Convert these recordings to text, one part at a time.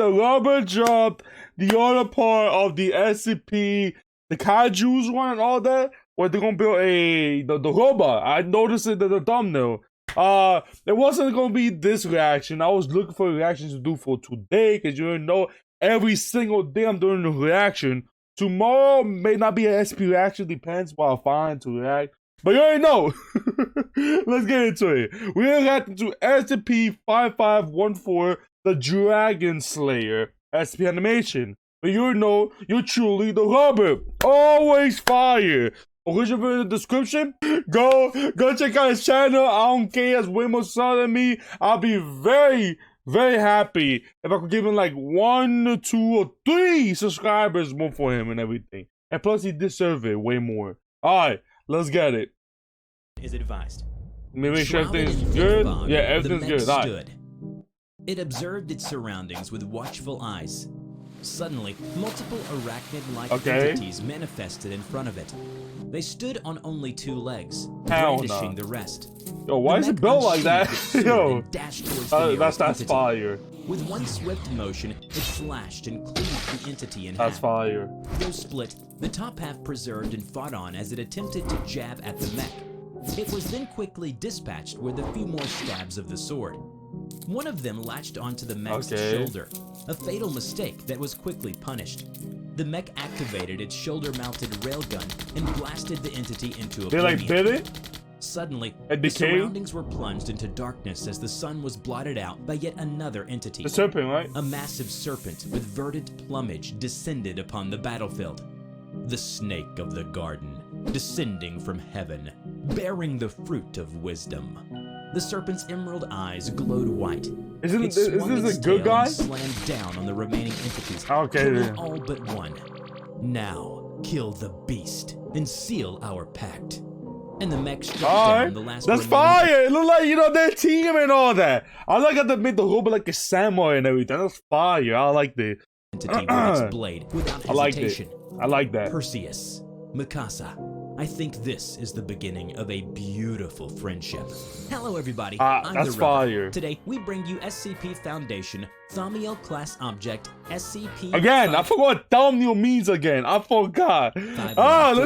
the rubber jumped the other part of the SCP, the Kaiju's one and all that, where they're gonna build the robot. I noticed it in the thumbnail. It wasn't gonna be this reaction. I was looking for reactions to do for today, because you know every single day I'm doing a reaction. Tomorrow may not be an SCP reaction, depends what I find to react. But you already know. Let's get into it. We're reacting to SCP-5514 The Dragonslayer SCP animation. But you know, you're truly the rubber. Always fire. Original video in the description. Go check out his channel. I don't care. He has way more subs than me. I'll be very happy if I could give him like 1, 2, or 3 subscribers more for him and everything. And plus, he deserves it way more. Alright, let's get it. Is advised. Make sure everything's good. Yeah, everything's good. Stood. It observed its surroundings with watchful eyes. Suddenly, multiple arachnid-like entities manifested in front of it. They stood on only 2 legs, brandishing the rest. Yo, why is it built like that? Yo, that's fire. With one swift motion, it slashed and cleaved the entity in half. That's fire. Though split, the top half preserved and fought on as it attempted to jab at the mech. It was then quickly dispatched with a few more stabs of the sword. One of them latched onto the mech's shoulder, a fatal mistake that was quickly punished. The mech activated its shoulder-mounted railgun and blasted the entity into oblivion. They like bit it? Suddenly, the surroundings were plunged into darkness as the sun was blotted out by yet another entity. The serpent, right? A massive serpent with verdant plumage descended upon the battlefield. The snake of the garden, descending from heaven, bearing the fruit of wisdom. The serpent's emerald eyes glowed white. Is this a good guy? Slammed down on the remaining entities, okay, killing all but one. Now, kill the beast and seal our pact. And the mech struck down the last. That's fire! It looked like, you know, their team and all that. I like how they made the robot like a samurai and everything. That's fire. I like the entity with its blade without hesitation. I like that. Perseus, Mikasa, I think this is the beginning of a beautiful friendship. Hello everybody, I'm that's the fire. Today we bring you SCP Foundation, Thaumiel class object, SCP. Again, I forgot what Thaumiel means again. I forgot. Let me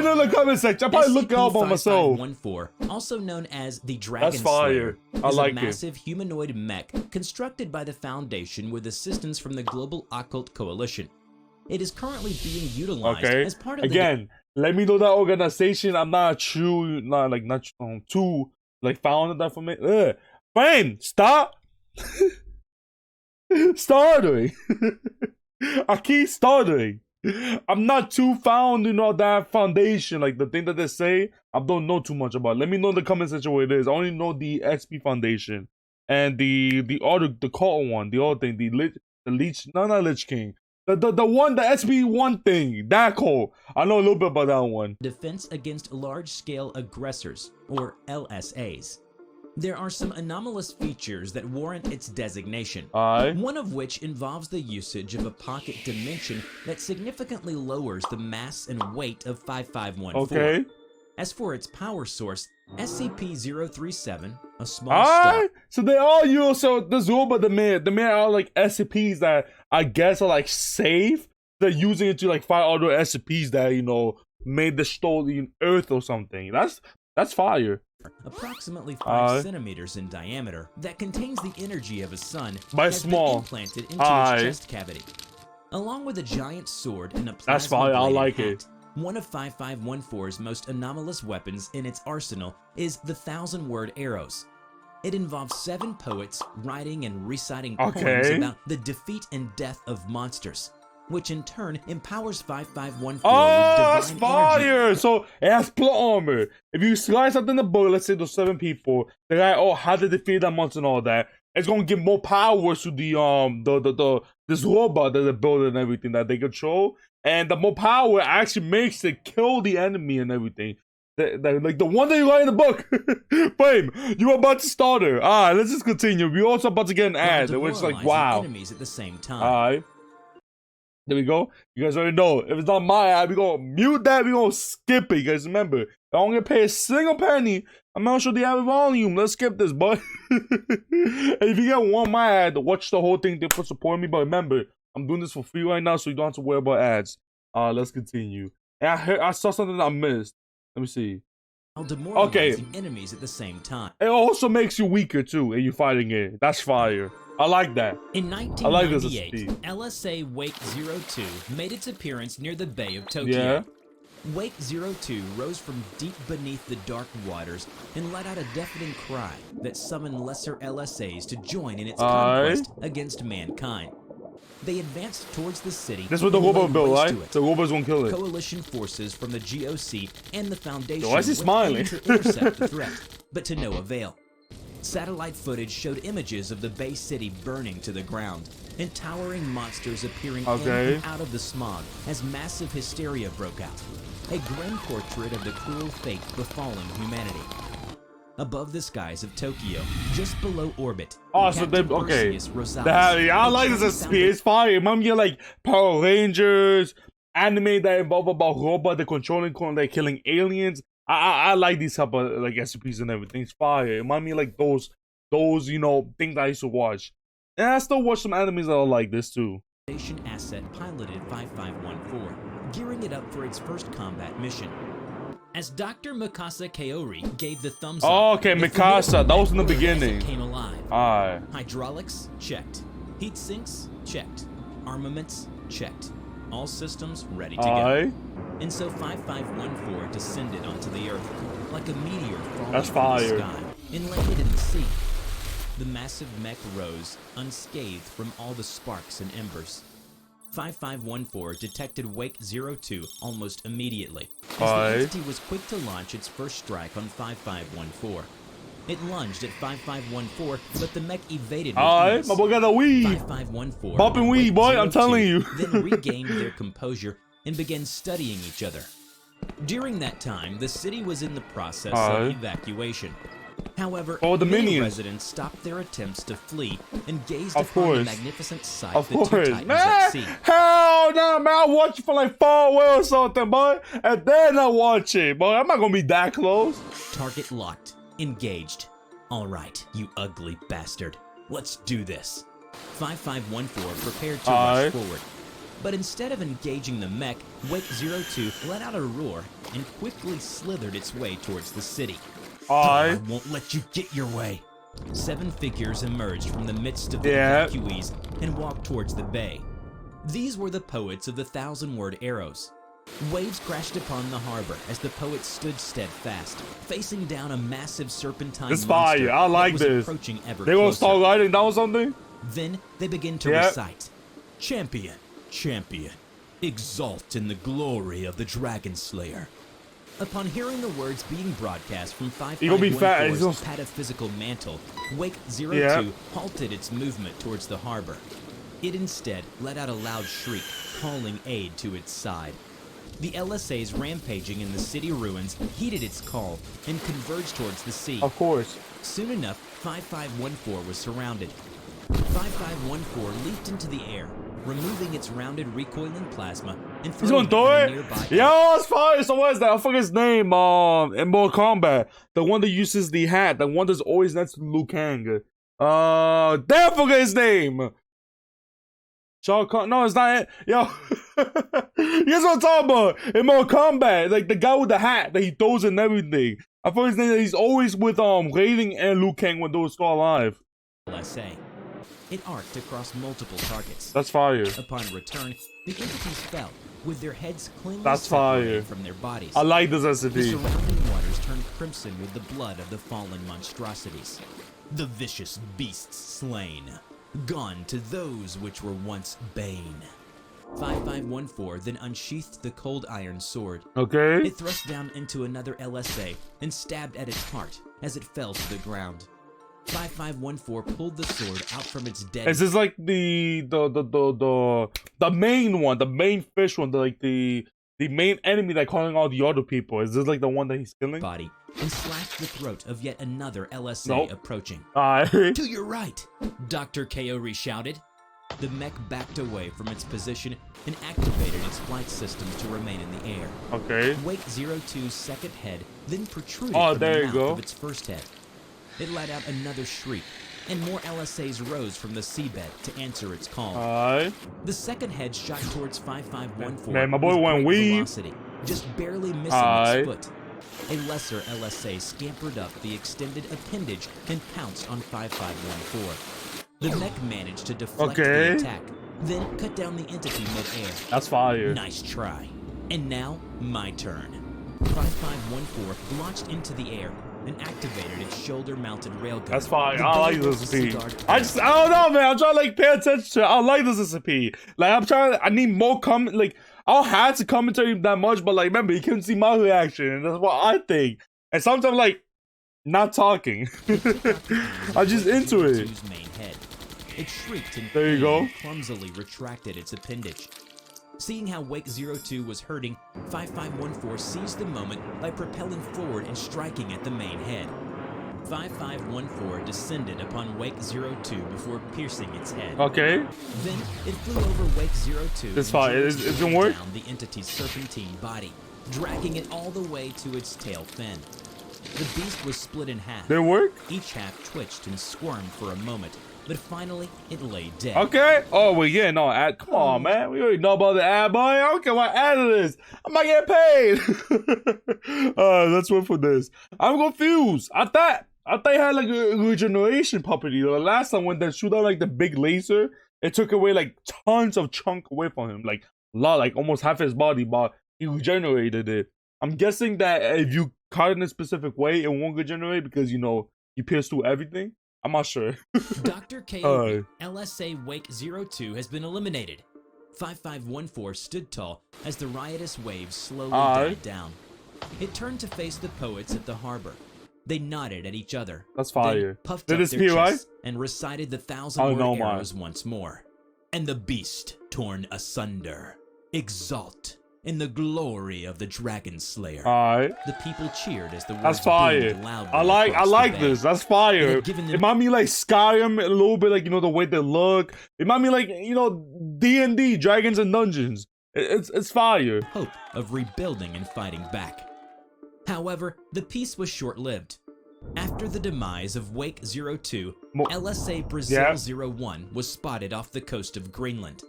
know in the comment section. I'll probably look it up on myself. 5514, also known as the Dragonslayer. That's fire. I like it. A massive humanoid mech constructed by the Foundation with assistance from the Global Occult Coalition. It is currently being utilized as part of let me know that organization. I'm not too founded that for me. Fine, stop. Stuttering. I keep stuttering. I'm not too found, you know, that foundation, like the thing that they say. I don't know too much about. Let me know in the comment section what it is. I only know the SP Foundation and the cult one, the other thing, the Lich, not Lich King. The one, the SB1 thing, that code. I know a little bit about that one. Defense against large-scale aggressors, or LSAs. There are some anomalous features that warrant its designation. One of which involves the usage of a pocket dimension that significantly lowers the mass and weight of 5514. As for its power source, SCP-037, a small star. So they all use, so this robot, the man are like SCPs that I guess are like safe. They're using it to like fight other SCPs that, you know, made the stolen Earth or something. That's fire. Approximately 5 centimeters in diameter, that contains the energy of a sun, has been implanted into its chest cavity. Along with a giant sword and a plasma-bladed hat. One of 5514's most anomalous weapons in its arsenal is the 1,000-word arrows. It involves 7 poets writing and reciting poems about the defeat and death of monsters, which in turn empowers 5514 with that's fire! Energy. So it has plot armor. If you slide something in the book, let's say those 7 people, they're like, how to defeat that monster and all that. It's gonna give more power to the this robot that they're building and everything that they control. And the more power actually makes it kill the enemy and everything. Like the one that you write in the book. Fame, you're about to start her. Alright, let's just continue. We're also about to get an ad, which is like, wow. Enemies at the same time. Alright. There we go. You guys already know. If it's not my ad, we're gonna mute that. We're gonna skip it. You guys remember, I don't get paid a single penny. I'm not sure the ad volume. Let's skip this, but if you get one my ad, watch the whole thing for supporting me. But remember, I'm doing this for free right now, so you don't have to worry about ads. Let's continue. And I saw something I missed. Let me see. Demoralizing enemies at the same time. It also makes you weaker too, and you fighting it. That's fire. I like that. In 1998, LSA Wake 02 made its appearance near the Bay of Tokyo. Yeah. Wake 02 rose from deep beneath the dark waters and let out a deafening cry that summoned lesser LSAs to join in its conquest against mankind. They advanced towards the city. This is what the robot built, right? The robots won't kill it. Coalition forces from the GOC and the Foundation why is he smiling? to intercept the threat, but to no avail. Satellite footage showed images of the Bay City burning to the ground and towering monsters appearing in and out of the smog as massive hysteria broke out. A grim portrait of the cruel fate befalling humanity. Above the skies of Tokyo, just below orbit. Oh, so they I like this SCP. It's fire. Remember, you like Power Rangers, anime that involve about robot, the controlling, like killing aliens. I like these type of like SCPs and everything. It's fire. It remind me like those you know things I used to watch. And I still watch some animes that are like this too. Station asset piloted 5514, gearing it up for its first combat mission. As Dr. Mikasa Kaori gave the thumbs up. Oh, okay, Mikasa. That was in the beginning. Came alive. Alright. Hydraulics checked. Heat sinks checked. Armaments checked. All systems ready to go. And so 5514 descended onto the Earth like a meteor falling from the sky and landed in the sea. The massive mech rose unscathed from all the sparks and embers. 5514 detected Wake 02 almost immediately, as the entity was quick to launch its first strike on 5514. It lunged at 5514, but the mech evaded with ease. My boy got a weed. 5514 Bump and weed, boy, I'm telling you. Then regained their composure and began studying each other. During that time, the city was in the process of evacuation. However, many residents stopped their attempts to flee and gazed upon the magnificent sight the two titans at sea. Hell no, man! I watch it for like 4 weeks or something, boy, and then I watch it, boy. I'm not gonna be that close. Target locked, engaged. All right, you ugly bastard. Let's do this. 5514 prepared to rush forward. But instead of engaging the mech, Wake 02 let out a roar and quickly slithered its way towards the city. I won't let you get your way. 7 figures emerged from the midst of the evacuees and walked towards the bay. These were the poets of the 1,000-word arrows. Waves crashed upon the harbor as the poets stood steadfast, facing down a massive serpentine monster I like that was approaching ever They gonna start writing down something? Then they begin to recite, Champion, champion, exalt in the glory of the Dragonslayer. Upon hearing the words being broadcast from 5514's pataphysical mantle, Wake 02 halted its movement towards the harbor. It instead let out a loud shriek, calling aid to its side. The LSAs rampaging in the city ruins heeded its call and converged towards the sea. Of course. Soon enough, 5514 was surrounded. 5514 leaped into the air, removing its rounded recoiling plasma and throwing it at a nearby. Yo, it's fire. So what is that? I forget his name. In Mortal Kombat, the one that uses the hat, the one that's always next to Liu Kang. Damn, forget his name. Shao Kahn? No, it's not it. Yo, here's what I'm talking about. In Mortal Kombat, like the guy with the hat that he throws and everything. I forget his name. He's always with Raiden and Liu Kang when they were still alive. LSA. It arced across multiple targets. That's fire. Upon return, the entities fell, with their heads cleanly separated from their bodies. I like this SCP. The surrounding waters turned crimson with the blood of the fallen monstrosities. The vicious beasts slain, gone to those which were once bane. 5514 then unsheathed the cold iron sword. Okay. It thrust down into another LSA and stabbed at its heart as it fell to the ground. 5514 pulled the sword out from its dead. Is this like the main one, the main fish one, the main enemy that calling all the other people? Is this like the one that he's killing? Body and slashed the throat of yet another LSA approaching. To your right, Dr. Kaori shouted. The mech backed away from its position and activated its flight systems to remain in the air. Okay. Wake 02's second head then protruded from the mouth of its first head. It let out another shriek, and more LSAs rose from the seabed to answer its call. The second head shot towards 5514 man, my boy went weak. Velocity, just barely missing its foot. A lesser LSA scampered up the extended appendage and pounced on 5514. The mech managed to deflect the attack, then cut down the entity mid-air. That's fire. Nice try. And now, my turn. 5514 launched into the air and activated its shoulder-mounted railgun. That's fine. I like this SCP. I don't know, man. I'm trying to like pay attention to it. I like this SCP. Like I need more comment. Like I don't have to commentary that much, but like remember, you couldn't see my reaction, and that's what I think. And sometimes I'm like not talking. I'm just into it. Main head. It shrieked and there you go. Clumsily retracted its appendage. Seeing how Wake 02 was hurting, 5514 seized the moment by propelling forward and striking at the main head. 5514 descended upon Wake 02 before piercing its head. Okay. Then it flew over Wake 02. It's fine. It didn't work. Down the entity's serpentine body, dragging it all the way to its tail fin. The beast was split in half. Did it work? Each half twitched and squirmed for a moment, but finally it lay dead. Okay. Oh, well, yeah, no, ad. Come on, man. We already know about the ad, boy. I don't care what ad it is. I'm not getting paid. Let's wait for this. I'm confused. I thought it had like a regeneration property. The last time when they shoot out like the big laser, it took away like tons of chunk away from him. Like a lot, like almost half his body, but he regenerated it. I'm guessing that if you cut it in a specific way, it won't regenerate because, you know, you pierce through everything. I'm not sure. Dr. K. LSA Wake 02 has been eliminated. 5514 stood tall as the riotous waves slowly died down. It turned to face the poets at the harbor. They nodded at each other. That's fire. Puffed up their chests and recited the 1,000-word arrows once more. And the beast torn asunder. Exalt in the glory of the Dragonslayer. The people cheered as the words boomed loudly. I like this. That's fire. It might be like Skyrim a little bit, like, you know, the way they look. It might be like, you know, D&D, Dragons and Dungeons. It's fire. Hope of rebuilding and fighting back. However, the peace was short-lived. After the demise of Wake 02, LSA Brazil 01 was spotted off the coast of Greenland.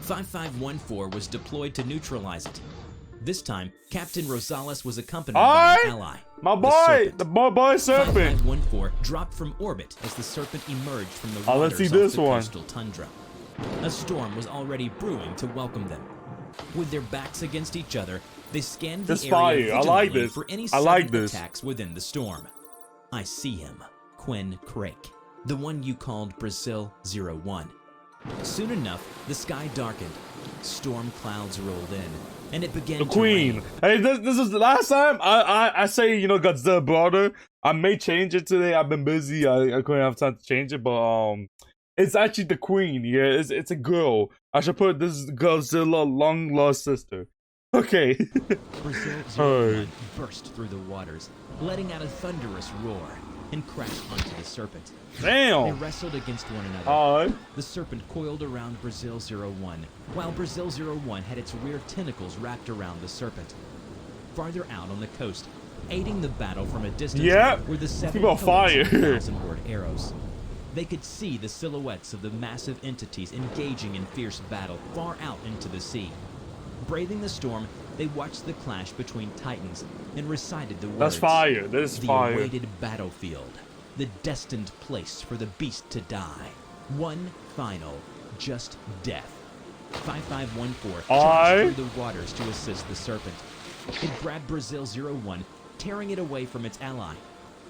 5514 was deployed to neutralize it. This time, Captain Rosales was accompanied by an ally. My boy, the boy serpent. 5514 dropped from orbit as the serpent emerged from the waters of the coastal tundra. A storm was already brewing to welcome them. With their backs against each other, they scanned the area vigilantly for any sudden attacks within the storm. I see him, Quinn Crake, the one you called Brazil 01. Soon enough, the sky darkened, storm clouds rolled in, and it began to rain. Hey, this is the last time I say, you know, Godzilla brother. I may change it today. I've been busy. I couldn't have time to change it, but it's actually the queen. Yeah, it's a girl. I should put this is Godzilla long lost sister. Okay. Brazil 01 burst through the waters, letting out a thunderous roar, and crashed onto the serpent. Damn! They wrestled against one another. The serpent coiled around Brazil 01, while Brazil 01 had its rear tentacles wrapped around the serpent. Farther out on the coast, aiding the battle from a distance, were the 7 1,000-word arrows. They could see the silhouettes of the massive entities engaging in fierce battle far out into the sea. Braving the storm, they watched the clash between titans and recited the words. That's fire. That is fire. The awaited battlefield, the destined place for the beast to die. One final, just death. 5514 charged through the waters to assist the serpent. It grabbed Brazil 01, tearing it away from its ally.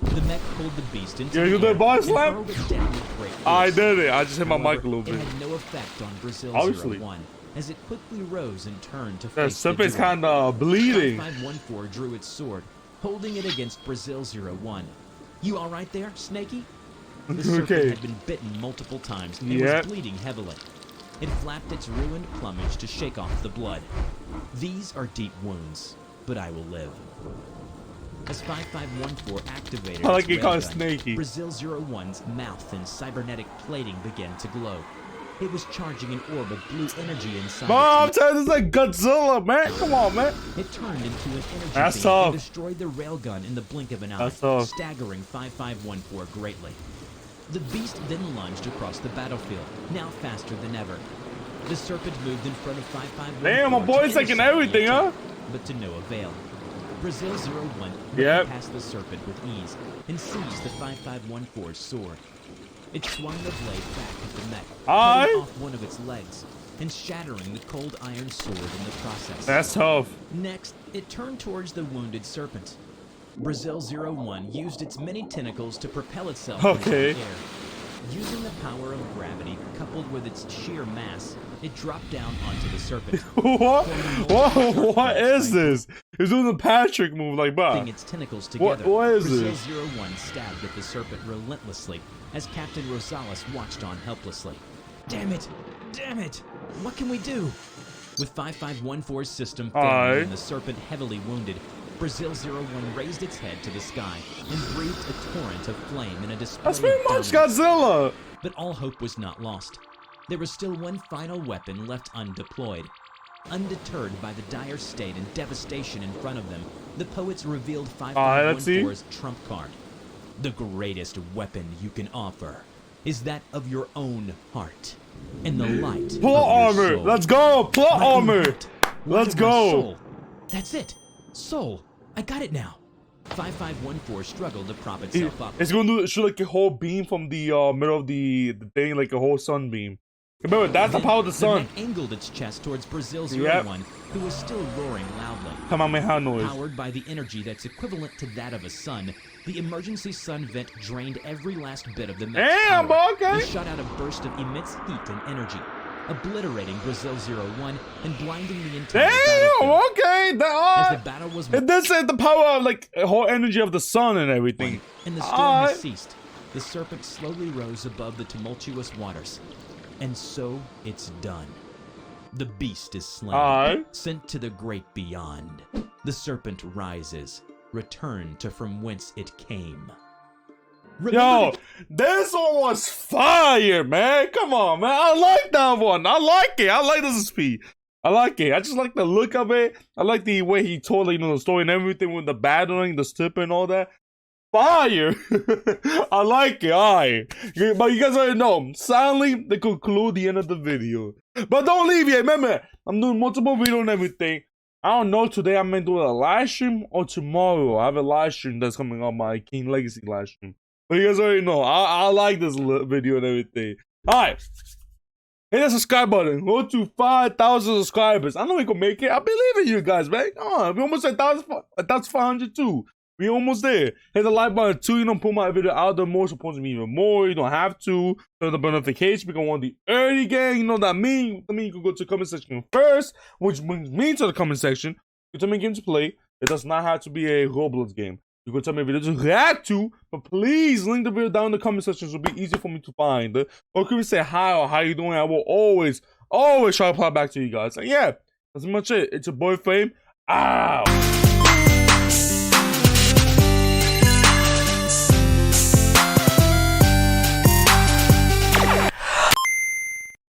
The mech pulled the beast into the air and hurled it down with great force. I did it. I just hit my mic a little bit. It had no effect on Brazil 01. As it quickly rose and turned to face the serpent's kind of bleeding. 5514 drew its sword, holding it against Brazil 01. You all right there, Snakey? The serpent had been bitten multiple times and was bleeding heavily. It flapped its ruined plumage to shake off the blood. These are deep wounds, but I will live. As 5514 activated its railgun, Brazil 01's mouth and cybernetic plating began to glow. It was charging an orb of blue energy inside. I'm telling you, this is like Godzilla, man. Come on, man. It turned into an energy beam and destroyed the railgun in the blink of an eye, staggering 5514 greatly. The beast then lunged across the battlefield, now faster than ever. The serpent moved in front of 5514. Damn, my boy's taking everything, huh? But to no avail. Brazil 01 passed the serpent with ease and seized the 5514's sword. It swung the blade back at the mech, cutting off one of its legs and shattering the cold iron sword in the process. That's tough. Next, it turned towards the wounded serpent. Brazil 01 used its many tentacles to propel itself into the air. Using the power of gravity coupled with its sheer mass, it dropped down onto the serpent. What is this? It's doing the Patrick move like that. Its tentacles together, what is Brazil this? 01 stabbed at the serpent relentlessly as Captain Rosales watched on helplessly. Damn it! Damn it! What can we do? With 5514's system failing and the serpent heavily wounded, Brazil 01 raised its head to the sky and breathed a torrent of flame in a display. That's pretty much Godzilla. But all hope was not lost. There was still one final weapon left undeployed. Undeterred by the dire state and devastation in front of them, the poets revealed 5514's trump card. The greatest weapon you can offer is that of your own heart and the light. Plot armor. Soul. Let's go. Plot armor. Let's go. Soul. That's it. Soul. I got it now. 5514 struggled to prop itself up. It's going to shoot like a whole beam from the middle of the thing, like a whole sunbeam. Remember, that's the power of the sun. It angled its chest towards Brazil 01, who was still roaring loudly. Kamehameha noise. Powered by the energy that's equivalent to that of a sun, the emergency sun vent drained every last bit of the mech's power. Okay. It shot out a burst of immense heat and energy, obliterating Brazil 01 and blinding the entire battlefield. Okay. As the battle was it did say the power of like the whole energy of the sun and everything. And the storm has ceased. The serpent slowly rose above the tumultuous waters. And so it's done. The beast is slain, sent to the great beyond. The serpent rises, returned to from whence it came. Yo, this one was fire, man. Come on, man. I like that one. I like it. I like this SCP. I like it. I just like the look of it. I like the way he told, like, the story and everything with the battling, the stripper and all that. Fire! I like it, alright. But you guys already know, sadly, they conclude the end of the video. But don't leave yet, remember, I'm doing multiple videos and everything. I don't know, today I may do a live stream or tomorrow. I have a live stream that's coming on my King Legacy live stream. But you guys already know, I like this video and everything. Alright. Hit the subscribe button. Go to 5,000 subscribers. I know we can make it. I believe in you guys, man. Come on, we almost at 1,500 too. We almost there. Hit the like button too. You don't put my video out there more, supports me even more. You don't have to. Turn the notification. Become one of the early gang. You know what I mean? I mean, you can go to the comment section first, which brings me to the comment section. You tell me a game to play. It does not have to be a Roblox game. You can tell me a video to react to, but please link the video down in the comment section so it'll be easy for me to find. Or can we say hi or how you doing? I will always try to reply back to you guys. And yeah, that's pretty much it. It's your boy Fame. Ow!